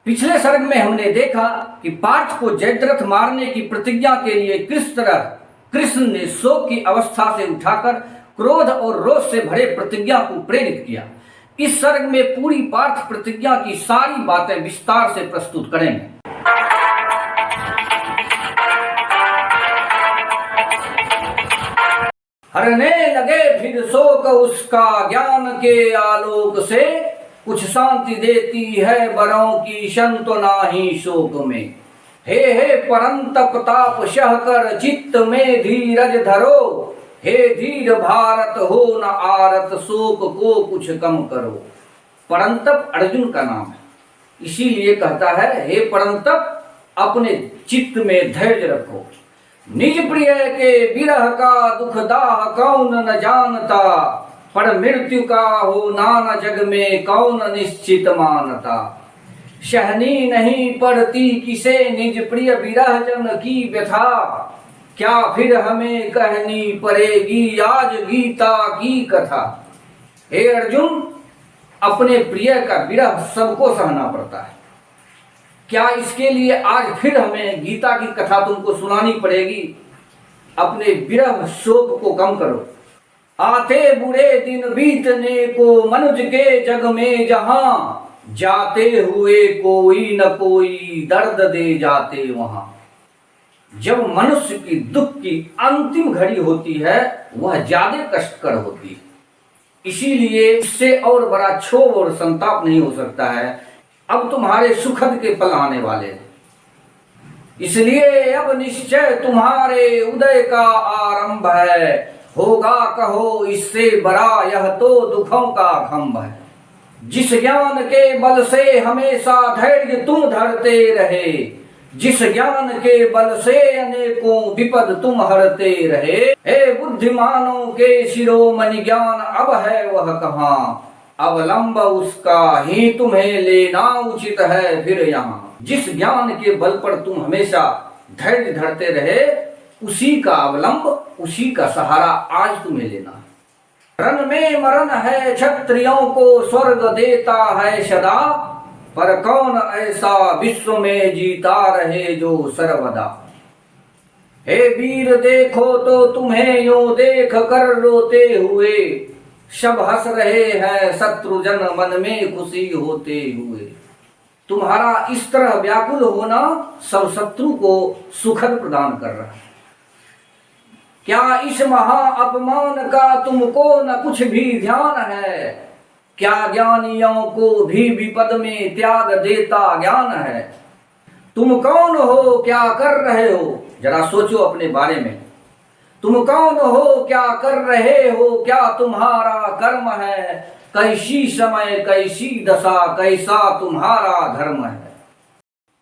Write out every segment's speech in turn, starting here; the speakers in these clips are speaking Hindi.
पिछले सर्ग में हमने देखा कि पार्थ को जयद्रथ मारने की प्रतिज्ञा के लिए किस तरह कृष्ण ने शोक की अवस्था से उठाकर क्रोध और रोष से भरे प्रतिज्ञा को प्रेरित किया। इस सर्ग में पूरी पार्थ प्रतिज्ञा की सारी बातें विस्तार से प्रस्तुत करेंगे। हरने लगे फिर शोक उसका ज्ञान के आलोक से, कुछ शांति देती है बरों की संतो नाही शोक में। हे परंतप ताप सहकर चित्त में धीरज धरो, हे धीर भारत हो न आरत शोक को कुछ कम करो। परंतप अर्जुन का नाम है, इसीलिए कहता है हे परंतप अपने चित्त में धैर्य रखो। निज प्रिय के विरह का दुख दाह कौन न जानता, पर मृत्यु का हो नाना जग में कौन निश्चित मानता। सहनी नहीं पड़ती किसे निज प्रिय विरह जन की व्यथा, क्या फिर हमें कहनी पड़ेगी आज गीता की कथा। हे अर्जुन, अपने प्रिय का विरह सबको सहना पड़ता है, क्या इसके लिए आज फिर हमें गीता की कथा तुमको सुनानी पड़ेगी। अपने विरह शोक को कम करो। आते बुरे दिन बीतने को मनुज के जग में, जहां जाते हुए कोई न कोई दर्द दे जाते वहां। जब मनुष्य की दुख की अंतिम घड़ी होती है वह ज्यादा कष्टकर होती है, इसीलिए इससे और बड़ा क्षोभ और संताप नहीं हो सकता है। अब तुम्हारे सुखद के पल आने वाले हैं, इसलिए अब निश्चय तुम्हारे उदय का आरंभ है। होगा कहो इससे बड़ा यह तो दुखों का खंभ है। जिस ज्ञान के बल से हमेशा धैर्य तुम धरते रहे, जिस ज्ञान के बल से अनेकों विपद तुम हरते रहे। हे बुद्धिमानों के शिरोमणि ज्ञान अब है वह कहाँ, अवलंब उसका ही तुम्हें लेना उचित है फिर यहाँ। जिस ज्ञान के बल पर तुम हमेशा धैर्य धरते रहे, उसी का अवलंब, उसी का सहारा आज तुम्हें लेना है। रण में मरण है क्षत्रियों को स्वर्ग देता है सदा, पर कौन ऐसा विश्व में जीता रहे जो सर्वदा। हे वीर देखो तो तुम्हें यूं देख कर रोते हुए, सब हंस रहे हैं शत्रुजन मन में खुशी होते हुए। तुम्हारा इस तरह व्याकुल होना सब शत्रु को सुखद प्रदान कर रहा है। क्या इस महा अपमान का तुमको न कुछ भी ध्यान है, क्या ज्ञानियों को भी विपद में त्याग देता ज्ञान है। तुम कौन हो, क्या कर रहे हो, जरा सोचो अपने बारे में। तुम कौन हो, क्या कर रहे हो, क्या तुम्हारा कर्म है। कैसी समय कैसी दशा कैसा तुम्हारा धर्म है।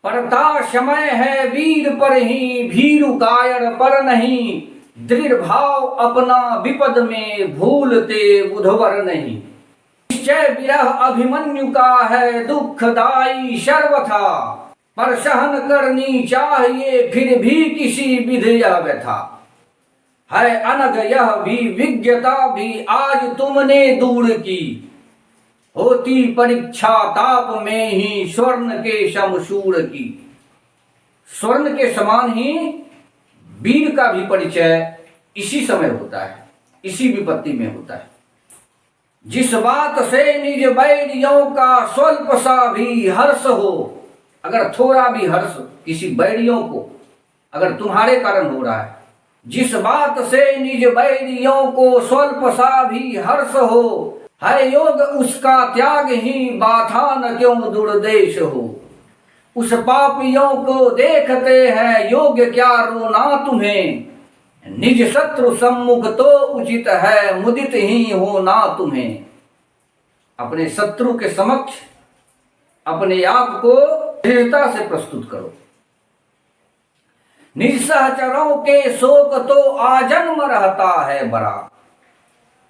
पड़ता समय है वीर पर ही भीरु कायर पर नहीं, दृढ़ भाव अपना विपद में भूलते बुधवर नहीं। निश्चय विरह अभिमन्यु का है दुखदाई सर्वथा, पर सहन करनी चाहिए फिर भी किसी विधि यह व्यथा। है अनग यह भी विज्ञता भी आज तुमने दूर की, होती परीक्षा ताप में ही स्वर्ण के समशूर की। स्वर्ण के समान ही वीर का भी परिचय इसी समय होता है, इसी विपत्ति में होता है। जिस बात से निज बैरियों का स्वल्प सा भी हर्ष हो, अगर थोड़ा भी हर्ष किसी बैरियों को अगर तुम्हारे कारण हो रहा है, जिस बात से निज बैरियों को स्वल्प सा भी हर्ष हो, है योग उसका त्याग ही बाथा न क्यों दुर्देश हो। उस पापियों को देखते हैं योग्य क्या रोना तुम्हें, निज शत्रु सम्मुख तो उचित है मुदित ही होना तुम्हें। अपने शत्रु के समक्ष अपने आप को दृढ़ता से प्रस्तुत करो। निज सहचरों के शोक तो आजन्म रहता है बड़ा,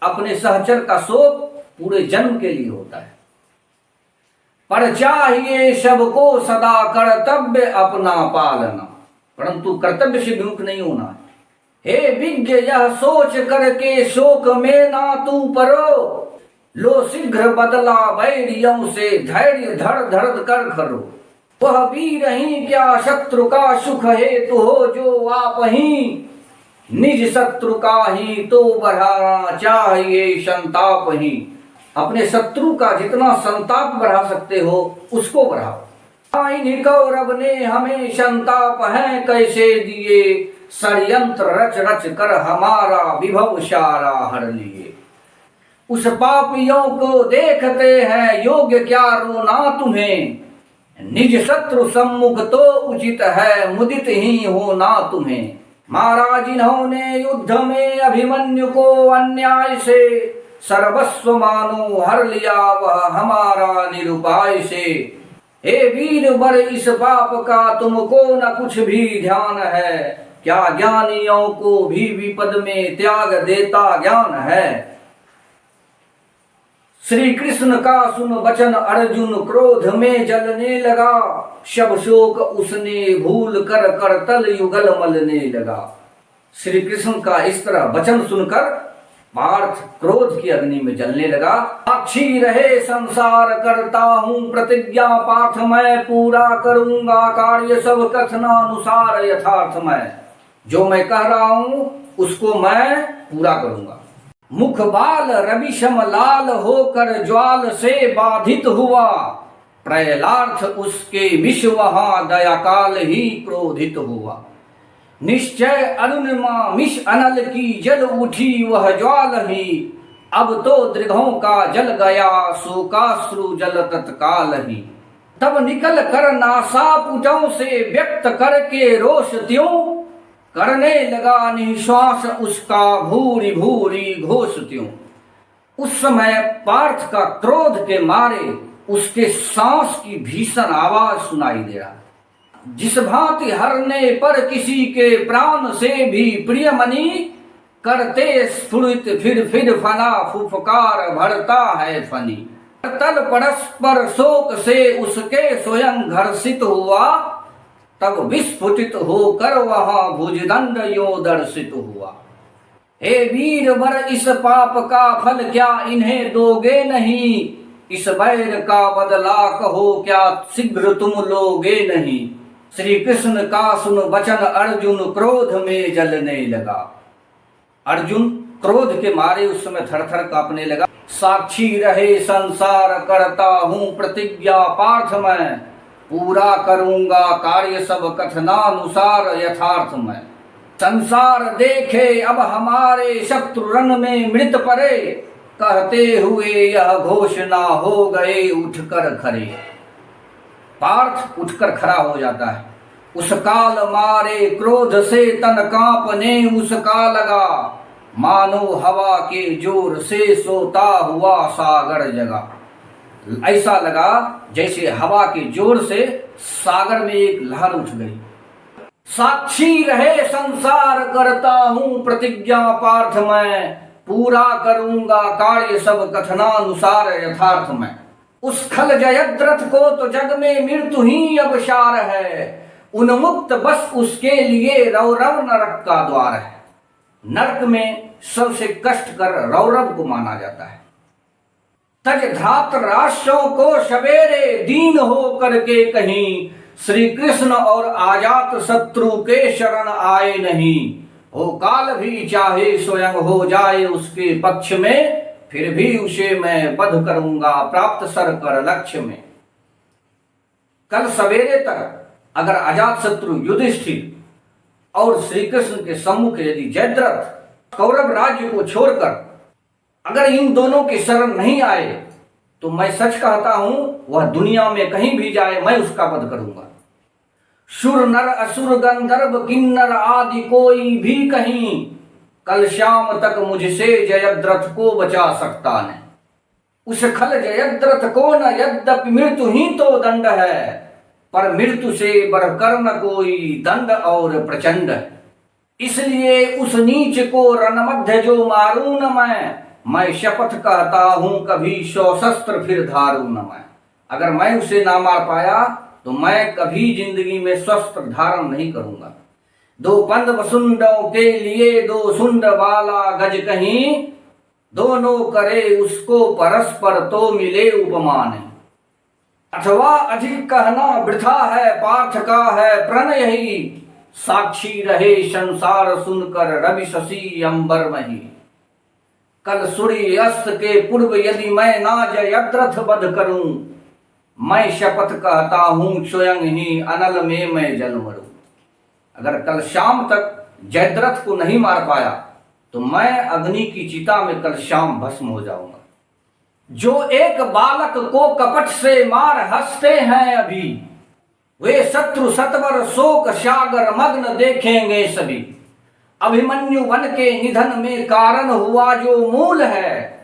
अपने सहचर का शोक पूरे जन्म के लिए होता है। पर चाहिए सबको सदा कर्तव्य अपना पालना, परंतु कर्तव्य से विमुख नहीं होना है। हे विज्ञ यह सोच करके शोक में ना तू परो, लो शीघ्र बदला बैरियों से धैर्य धड़ धड़ कर खरो। वह वीर ही क्या शत्रु का सुख हेतु हो, जो आप ही निज शत्रु का ही तो बढ़ाना चाहिए संताप ही। अपने शत्रु का जितना संताप बढ़ा सकते हो उसको बढ़ाओ। इन कौरव ने हमें संताप है कैसे दिए, षड्यंत्र रच रच कर हमारा विभव सारा हर लिए। उस पापियों को देखते हैं योग्य क्या रोना तुम्हें, निज शत्रु सम्मुख तो उचित है मुदित ही होना तुम्हें। महाराज इन्होंने युद्ध में अभिमन्यु को अन्याय से, सर्वस्व मानो हर लिया वह हमारा निरुपाय से। हे वीर वर इस पाप का तुमको न कुछ भी ध्यान है, क्या ज्ञानियों को भी विपद में त्याग देता ज्ञान है। श्री कृष्ण का सुन वचन अर्जुन क्रोध में जलने लगा, शब शोक उसने भूल कर करतल युगल मलने लगा। श्री कृष्ण का इस तरह वचन सुनकर पार्थ क्रोध की अग्नि में जलने लगा। साक्षी रहे संसार करता हूँ प्रतिज्ञा पार्थ मैं, पूरा करूंगा कार्य सब कथनानुसार यथार्थ मैं। जो मैं कह रहा हूँ उसको मैं पूरा करूंगा। मुख बाल रविशम लाल होकर ज्वाल से बाधित हुआ, प्रहलाद उसके विष वहां दया काल ही क्रोधित हुआ। निश्चय अरुणिमा मिश अनल की जल उठी वह ज्वाल ही, अब तो दृढ़ों का जल गया शोकाश्रु जल तत्काल ही। तब निकल कर नासापुटों से व्यक्त करके रोष त्यों, करने लगा निश्वास उसका भूरी भूरी घोष त्यों। उस समय पार्थ का क्रोध के मारे उसके सांस की भीषण आवाज सुनाई दे रहा। जिस भांति हरने पर किसी के प्राण से भी प्रियमणि, करते स्फुरित फिर फना फुफकार भरता है फनी। तल परस्पर शोक से उसके स्वयं घर्षित हुआ, तब विस्फुटित होकर वहां भुजदंड यो दर्शित हुआ। हे वीर वर इस पाप का फल क्या इन्हें दोगे नहीं, इस वैर का बदला कहो क्या शीघ्र तुम लोगे नहीं। श्री कृष्ण का सुन वचन अर्जुन क्रोध में जलने लगा। अर्जुन क्रोध के मारे उस समय थर थर कांपने लगा। साक्षी रहे संसार करता हूँ प्रतिज्ञा पार्थ मैं, पूरा करूंगा कार्य सब कथनानुसार यथार्थ मैं। संसार देखे अब हमारे शत्रु रण में मृत परे, कहते हुए यह घोषणा हो गए उठकर खड़े। पार्थ उठकर खड़ा हो जाता है। उस काल मारे क्रोध से तन कांपने उसका लगा, मानो हवा के जोर से सोता हुआ सागर जगा। ऐसा लगा जैसे हवा के जोर से सागर में एक लहर उठ गई। साक्षी रहे संसार करता हूँ प्रतिज्ञा पार्थ मैं, पूरा करूंगा कार्य सब कथनानुसार यथार्थ मैं। उस खल जयद्रथ को तो जग में मृत्यु ही अवसार है, उन्मुक्त बस उसके लिए रौरव नरक का द्वार है। नरक में सबसे कष्टकर रौरव को माना जाता है। तज धात राष्ट्रों को सवेरे दीन हो करके कहीं, श्री कृष्ण और आजात शत्रु के शरण आए नहीं। हो काल भी चाहे स्वयं हो जाए उसके पक्ष में, फिर भी उसे मैं वध करूंगा प्राप्त सर कर लक्ष्य में। कल सवेरे तक अगर अजात शत्रु युधिष्ठिर और श्री कृष्ण के सम्मुख यदि जयद्रथ कौरव राज्य को छोड़कर अगर इन दोनों के शरण नहीं आए, तो मैं सच कहता हूं वह दुनिया में कहीं भी जाए मैं उसका वध करूंगा। सुर नर असुर गंधर्व किन्नर आदि कोई भी कहीं, कल शाम तक मुझसे जयद्रथ को बचा सकता नहीं। उस खल जयद्रथ को न यद्यपि मृत्यु ही तो दंड है, पर मृत्यु से बढ़कर न कोई दंड और प्रचंड है। इसलिए उस नीच को रणमध्य जो मारूं न मैं शपथ कहता हूं कभी शस्त्र फिर धारूं न मैं। अगर मैं उसे ना मार पाया तो मैं कभी जिंदगी में शस्त्र धारण नहीं करूंगा। दो पंद वसुंडों के लिए दो सुंड वाला गज कहीं, दोनों करे उसको परस्पर तो मिले उपमान। अथवा अधिक कहना वृथा है, पार्थ का है प्रणय ही, साक्षी रहे संसार सुनकर रवि शशि अंबर मही। कल सूर्य अस्त के पूर्व यदि मैं ना जयद्रथ वध करूं, मैं शपथ कहता हूं स्वयं ही अनल में मैं जल मरूं। अगर कल शाम तक जयद्रथ को नहीं मार पाया तो मैं अग्नि की चिता में कल शाम भस्म हो जाऊंगा। जो एक बालक को कपट से मार हंसते हैं अभी, वे शत्रु सतवर शोक सागर मग्न देखेंगे सभी। अभिमन्यु वन के निधन में कारण हुआ जो मूल है,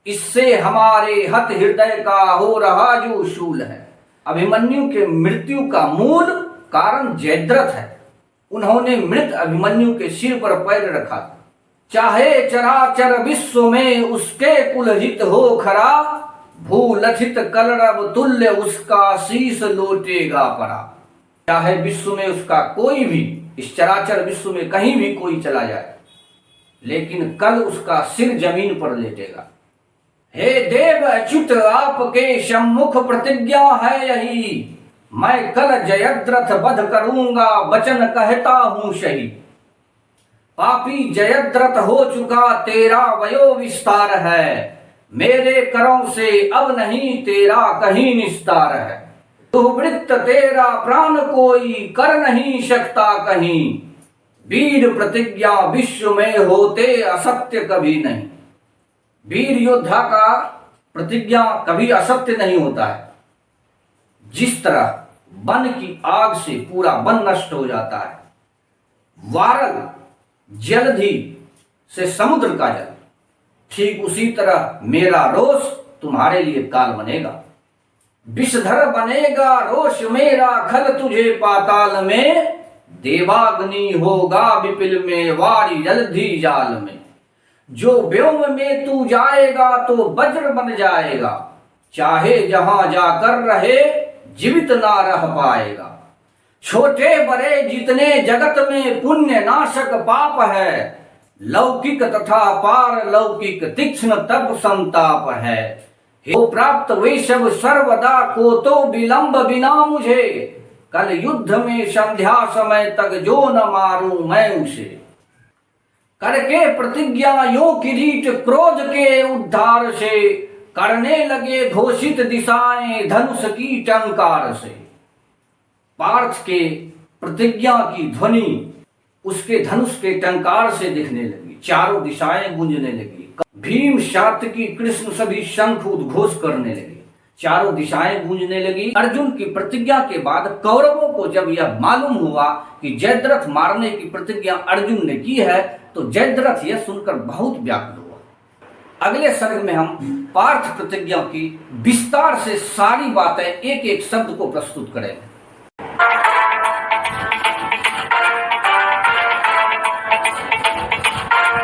इससे हमारे हत हृदय का हो रहा जो शूल है। अभिमन्यु के मृत्यु का मूल कारण जयद्रथ है। उन्होंने मृत अभिमन्यु के सिर पर पैर रखा। चाहे चराचर विश्व में उसके कुलहित हो खरा, भूलथित कलरव तुल्य उसका शीश लोटेगा पड़ा। चाहे विश्व में उसका कोई भी, इस चराचर विश्व में कहीं भी कोई चला जाए, लेकिन कल उसका सिर जमीन पर लेटेगा। हे देव अच्युत आपके सम्मुख प्रतिज्ञा है यही, मैं कल जयद्रथ वध करूंगा वचन कहता हूं सही। पापी जयद्रथ हो चुका तेरा वयो विस्तार है, मेरे करों से अब नहीं तेरा कहीं निस्तार है। दुर्वृत्त तेरा प्राण कोई कर नहीं सकता कहीं, वीर प्रतिज्ञा विश्व में होते असत्य कभी नहीं। वीर योद्धा का प्रतिज्ञा कभी असत्य नहीं होता है। जिस तरह वन की आग से पूरा वन नष्ट हो जाता है, वारल जलधि से समुद्र का जल, ठीक उसी तरह मेरा रोष तुम्हारे लिए काल बनेगा। विषधर बनेगा रोष मेरा खल तुझे पाताल में, देवाग्नि होगा विपिल में वारी जलधि जाल में। जो व्योम में तू जाएगा तो वज्र बन जाएगा, चाहे जहां जाकर रहे जीवित ना रह पाएगा। छोटे बड़े जितने जगत में पुण्य नाशक पाप है, लौकिक तथा पार लौकिक तीक्ष्ण तप संताप है। हो प्राप्त वे सब सर्वदा को तो विलंब बिना मुझे, कल युद्ध में संध्या समय तक जो न मारूं मैं उसे। करके प्रतिज्ञा यो किरीट क्रोध के उद्धार से, करने लगे घोषित दिशाएं धनुष की टंकार से। पार्थ के प्रतिज्ञा की ध्वनि उसके धनुष के टंकार से दिखने लगी, चारों दिशाएं गूंजने लगी। भीम सात्यकी कृष्ण सभी शंख उद्घोष करने लगे, चारों दिशाएं गूंजने लगी। अर्जुन की प्रतिज्ञा के बाद कौरवों को जब यह मालूम हुआ कि जयद्रथ मारने की प्रतिज्ञा अर्जुन ने की है, तो जयद्रथ यह सुनकर बहुत व्याकुल हुआ। अगले सर्ग में हम पार्थ प्रतिज्ञा की विस्तार से सारी बातें एक एक शब्द को प्रस्तुत करेंगे।